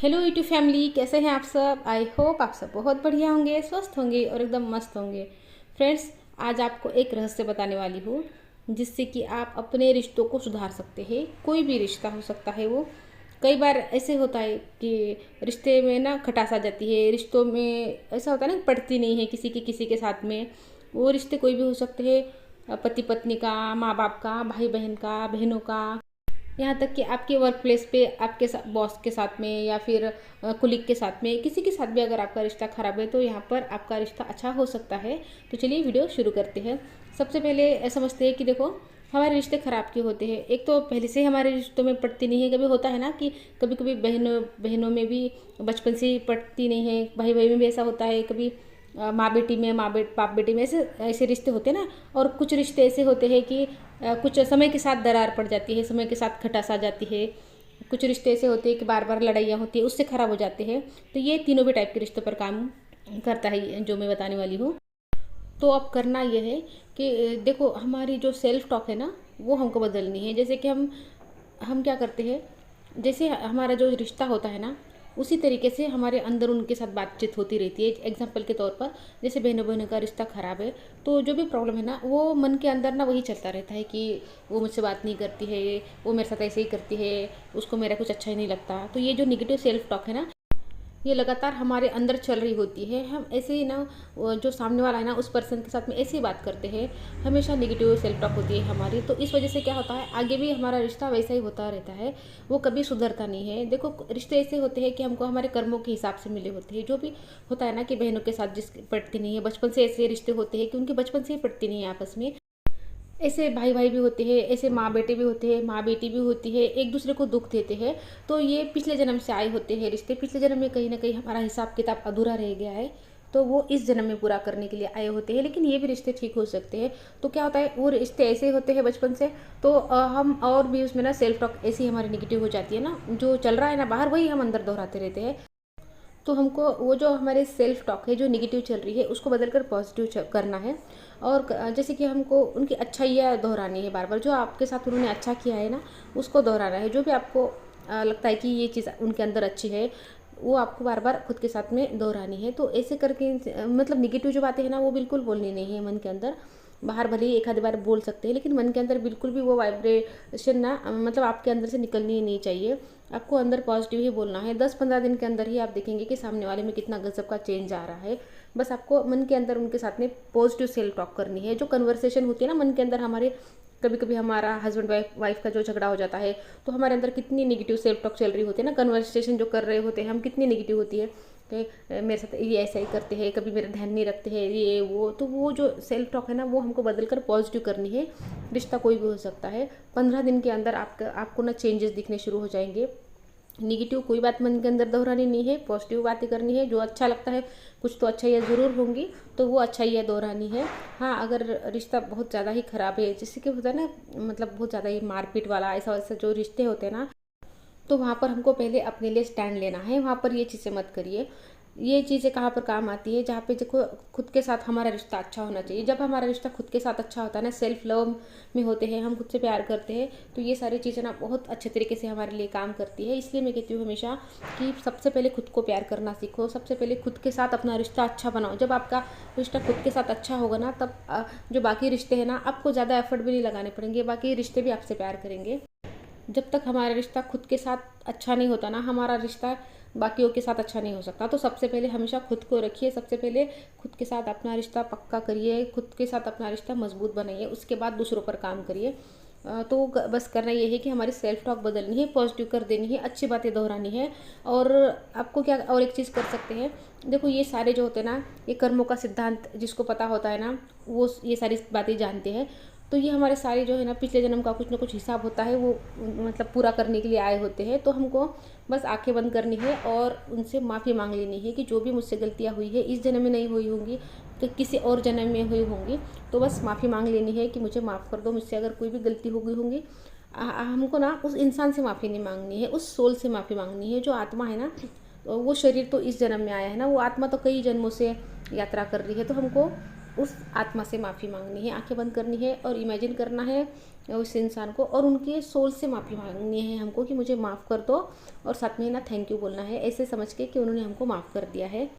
Hello YouTube family, कैसे हैं आप सब। आई होप आप सब बहुत बढ़िया होंगे, स्वस्थ होंगे और एकदम मस्त होंगे। फ्रेंड्स, आज आपको एक रहस्य बताने वाली हूँ जिससे कि आप अपने रिश्तों को सुधार सकते हैं। कोई भी रिश्ता हो सकता है वो। कई बार ऐसे होता है कि रिश्ते में ना खटास आ जाती है, रिश्तों में ऐसा होता है ना, पड़ती नहीं है किसी के साथ में। वो रिश्ते कोई भी हो सकते हैं, पति पत्नी का, माँ बाप का, भाई बहन का, बहनों का, यहाँ तक कि आपके वर्क प्लेस पे आपके बॉस के साथ में या फिर कुलीग के साथ में, किसी के साथ भी अगर आपका रिश्ता ख़राब है तो यहाँ पर आपका रिश्ता अच्छा हो सकता है। तो चलिए वीडियो शुरू करते हैं। सबसे पहले समझते हैं कि देखो, हमारे रिश्ते ख़राब क्यों होते हैं। एक तो पहले से हमारे रिश्तों में पड़ती नहीं है। कभी होता है ना कि कभी कभी बहनों में भी बचपन से ही पड़ती नहीं है, भाई भाई में भी ऐसा होता है। कभी माँ बेटी में, बाप बेटी में, ऐसे ऐसे रिश्ते होते हैं ना। और कुछ रिश्ते ऐसे होते हैं कि कुछ समय के साथ दरार पड़ जाती है, समय के साथ खटास आ जाती है। कुछ रिश्ते ऐसे होते हैं कि बार बार लड़ाइयाँ होती है, उससे ख़राब हो जाते हैं। तो ये तीनों भी टाइप के रिश्तों पर काम करता है जो मैं बताने वाली हूँ। तो अब करना यह है कि देखो, हमारी जो सेल्फ टॉक है ना, वो हमको बदलनी है। जैसे कि हम क्या करते हैं, जैसे हमारा जो रिश्ता होता है ना, उसी तरीके से हमारे अंदर उनके साथ बातचीत होती रहती है। एग्जाम्पल के तौर पर, जैसे बहनों बहनों का रिश्ता ख़राब है तो जो भी प्रॉब्लम है ना, वो मन के अंदर ना वही चलता रहता है कि वो मुझसे बात नहीं करती है, वो मेरे साथ ऐसे ही करती है, उसको मेरा कुछ अच्छा ही नहीं लगता। तो ये जो निगेटिव सेल्फ टॉक है ना, ये लगातार हमारे अंदर चल रही होती है। हम ऐसे ही ना, जो सामने वाला है ना, उस पर्सन के साथ में ऐसे ही बात करते हैं। हमेशा नेगेटिव सेल्फ टॉक होती है हमारी। तो इस वजह से क्या होता है, आगे भी हमारा रिश्ता वैसा ही होता रहता है, वो कभी सुधरता नहीं है। देखो, रिश्ते ऐसे होते हैं कि हमको हमारे कर्मों के हिसाब से मिले होते हैं। जो भी होता है ना कि बहनों के साथ जिस पड़ती नहीं है, बचपन से ऐसे रिश्ते होते हैं कि उनके बचपन से ही पड़ती नहीं है आपस में। ऐसे भाई भाई भी होते हैं, ऐसे माँ बेटे भी होते हैं, माँ बेटी भी होती है, एक दूसरे को दुख देते हैं। तो ये पिछले जन्म से आए होते हैं रिश्ते। पिछले जन्म में कहीं ना कहीं हमारा हिसाब किताब अधूरा रह गया है, तो वो इस जन्म में पूरा करने के लिए आए होते हैं। लेकिन ये भी रिश्ते ठीक हो सकते हैं। तो क्या होता है, वो रिश्ते ऐसे होते हैं बचपन से, तो हम और भी उसमें ना सेल्फ टॉक ऐसी हमारी निगेटिव हो जाती है ना, जो चल रहा है ना बाहर, वही हम अंदर दोहराते रहते हैं। तो हमको वो जो हमारे सेल्फ टॉक है, जो निगेटिव चल रही है, उसको बदल कर पॉजिटिव करना है। और जैसे कि हमको उनकी अच्छाइयाँ दोहरानी है बार बार। जो आपके साथ उन्होंने अच्छा किया है ना, उसको दोहराना है। जो भी आपको लगता है कि ये चीज़ उनके अंदर अच्छी है, वो आपको बार बार खुद के साथ में दोहरानी है। तो ऐसे करके मतलब निगेटिव जो बातें हैं ना, वो बिल्कुल बोलनी नहीं है मन के अंदर। बाहर भले ही एक आधी बार बोल सकते हैं, लेकिन मन के अंदर बिल्कुल भी वो वाइब्रेशन ना, मतलब आपके अंदर से निकलनी ही नहीं चाहिए। आपको अंदर पॉजिटिव ही बोलना है। 10-15 दिन के अंदर ही आप देखेंगे कि सामने वाले में कितना गजब का चेंज आ रहा है। बस आपको मन के अंदर उनके साथ में पॉजिटिव सेल्फ टॉक करनी है। जो कन्वर्सेशन होती है ना मन के अंदर हमारे, कभी कभी हमारा हस्बैंड वाइफ का जो झगड़ा हो जाता है, तो हमारे अंदर कितनी निगेटिव सेल्फ टॉक चल रही होती है ना, कन्वर्सेशन जो कर रहे होते हैं हम, कितनी निगेटिव होती है कि मेरे साथ ये ऐसा ही करते हैं, कभी मेरा ध्यान नहीं रखते हैं, ये वो। तो वो जो सेल्फ टॉक है ना, वो हमको बदल कर पॉजिटिव करनी है। रिश्ता कोई भी हो सकता है। 15 दिन के अंदर आपको ना चेंजेस दिखने शुरू हो जाएंगे। निगेटिव कोई बात मन के अंदर दोहरानी नहीं है, पॉजिटिव बातें करनी है। जो अच्छा लगता है, कुछ तो अच्छाइयाँ ज़रूर होंगी, तो वो अच्छाइयाँ दोहरानी है। हाँ, अगर रिश्ता बहुत ज़्यादा ही ख़राब है, जैसे कि होता है ना, मतलब बहुत ज़्यादा ही मारपीट वाला, ऐसा वैसा जो रिश्ते होते हैं ना, तो वहाँ पर हमको पहले अपने लिए स्टैंड लेना है। वहाँ पर ये चीज़ें मत करिए। ये चीज़ें कहाँ पर काम आती है, जहाँ पे देखो खुद के साथ हमारा रिश्ता अच्छा होना चाहिए। जब हमारा रिश्ता खुद के साथ अच्छा होता है ना, सेल्फ लव में होते हैं, हम खुद से प्यार करते हैं, तो ये सारी चीज़ें ना बहुत अच्छे तरीके से हमारे लिए काम करती है। इसलिए मैं कहती हूँ हमेशा कि सबसे पहले खुद को प्यार करना सीखो। सबसे पहले खुद के साथ अपना रिश्ता अच्छा बनाओ। जब आपका रिश्ता खुद के साथ अच्छा होगा ना, तब जो बाकी रिश्ते हैं ना, आपको ज़्यादा एफर्ट भी नहीं लगाने पड़ेंगे, बाकी रिश्ते भी आपसे प्यार करेंगे। जब तक हमारा रिश्ता खुद के साथ अच्छा नहीं होता ना, हमारा रिश्ता बाकियों के साथ अच्छा नहीं हो सकता। तो सबसे पहले हमेशा खुद को रखिए। सबसे पहले खुद के साथ अपना रिश्ता पक्का करिए, खुद के साथ अपना रिश्ता मजबूत बनाइए, उसके बाद दूसरों पर काम करिए। तो बस करना ये है कि हमारी सेल्फ टॉक बदलनी है, पॉजिटिव कर देनी है, अच्छी बातें दोहरानी है। और आपको क्या और एक चीज़ कर सकते हैं, देखो ये सारे जो होते हैं ना, ये कर्मों का सिद्धांत जिसको पता होता है ना, वो ये सारी बातें जानते हैं। तो ये हमारे सारे जो है ना, पिछले जन्म का कुछ ना कुछ हिसाब होता है, वो मतलब पूरा करने के लिए आए होते हैं। तो हमको बस आंखें बंद करनी है और उनसे माफ़ी मांग लेनी है कि जो भी मुझसे गलतियाँ हुई है, इस जन्म में नहीं हुई होंगी तो किसी और जन्म में हुई होंगी। तो बस माफ़ी मांग लेनी है कि मुझे माफ़ कर दो, मुझसे अगर कोई भी गलती हो गई होंगी। हमको ना उस इंसान से माफ़ी नहीं मांगनी है, उस सोल से माफ़ी मांगनी है। जो आत्मा है ना, वो शरीर तो इस जन्म में आया है ना, वो आत्मा तो कई जन्मों से यात्रा कर रही है। तो हमको उस आत्मा से माफ़ी मांगनी है, आंखें बंद करनी है और इमेजिन करना है उस इंसान को और उनके सोल से माफ़ी मांगनी है हमको कि मुझे माफ़ कर दो, और साथ में ना थैंक यू बोलना है, ऐसे समझ के कि उन्होंने हमको माफ़ कर दिया है।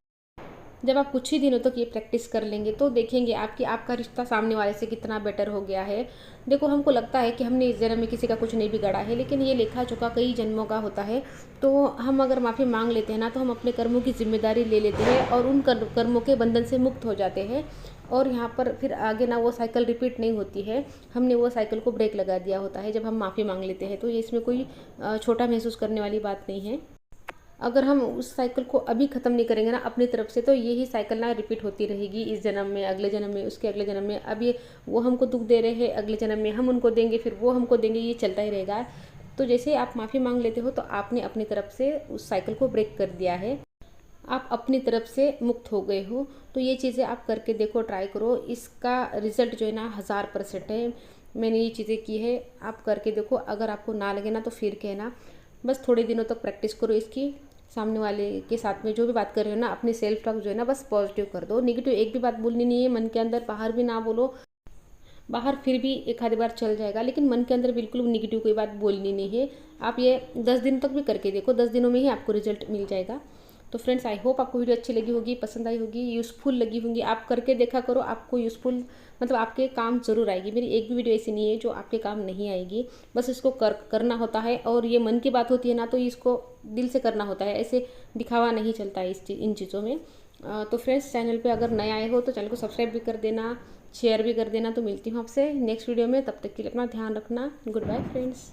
जब आप कुछ ही दिनों तक ये प्रैक्टिस कर लेंगे तो देखेंगे आपका रिश्ता सामने वाले से कितना बेटर हो गया है। देखो, हमको लगता है कि हमने इस जन्म में किसी का कुछ नहीं बिगाड़ा है, लेकिन ये लेखा जोखा कई जन्मों का होता है। तो हम अगर माफ़ी मांग लेते हैं ना, तो हम अपने कर्मों की जिम्मेदारी ले लेते हैं और उन कर्मों के बंधन से मुक्त हो जाते हैं। और यहाँ पर फिर आगे ना वो साइकिल रिपीट नहीं होती है। हमने वो साइकिल को ब्रेक लगा दिया होता है जब हम माफ़ी मांग लेते हैं। तो ये इसमें कोई छोटा महसूस करने वाली बात नहीं है। अगर हम उस साइकिल को अभी ख़त्म नहीं करेंगे ना अपनी तरफ से, तो यही साइकिल ना रिपीट होती रहेगी इस जन्म में, अगले जन्म में, उसके अगले जन्म में। अब ये वो हमको दुख दे रहे हैं, अगले जन्म में हम उनको देंगे, फिर वो हमको देंगे, ये चलता ही रहेगा। तो जैसे आप माफ़ी मांग लेते हो तो आपने अपनी तरफ से उस साइकिल को ब्रेक कर दिया है, आप अपनी तरफ से मुक्त हो गए हो। तो ये चीज़ें आप करके देखो, ट्राई करो, इसका रिज़ल्ट जो है ना 1000% है। मैंने ये चीज़ें की है, आप करके देखो। अगर आपको ना लगे ना तो फिर कहना। बस थोड़े दिनों तक प्रैक्टिस करो इसकी। सामने वाले के साथ में जो भी बात कर रहे हो ना, अपनी सेल्फ टॉक जो है ना बस पॉजिटिव कर दो। नेगेटिव एक भी बात बोलनी नहीं है मन के अंदर, बाहर भी ना बोलो। बाहर फिर भी एक आधी बार चल जाएगा, लेकिन मन के अंदर बिल्कुल निगेटिव कोई बात बोलनी नहीं है। आप ये 10 दिन तक भी करके देखो, 10 दिनों में ही आपको रिजल्ट मिल जाएगा। तो फ्रेंड्स, आई होप आपको वीडियो अच्छी लगी होगी, पसंद आई होगी, यूज़फुल लगी होंगी। आप करके देखा करो, आपको यूज़फुल मतलब आपके काम ज़रूर आएगी। मेरी एक भी वीडियो ऐसी नहीं है जो आपके काम नहीं आएगी। बस इसको करना होता है, और ये मन की बात होती है ना, तो इसको दिल से करना होता है, ऐसे दिखावा नहीं चलता है इन चीज़ों में। तो फ्रेंड्स, चैनल पे अगर नए आए हो तो चैनल को सब्सक्राइब भी कर देना, शेयर भी कर देना। तो मिलती हूँ आपसे नेक्स्ट वीडियो में, तब तक के लिए अपना ध्यान रखना। Goodbye friends.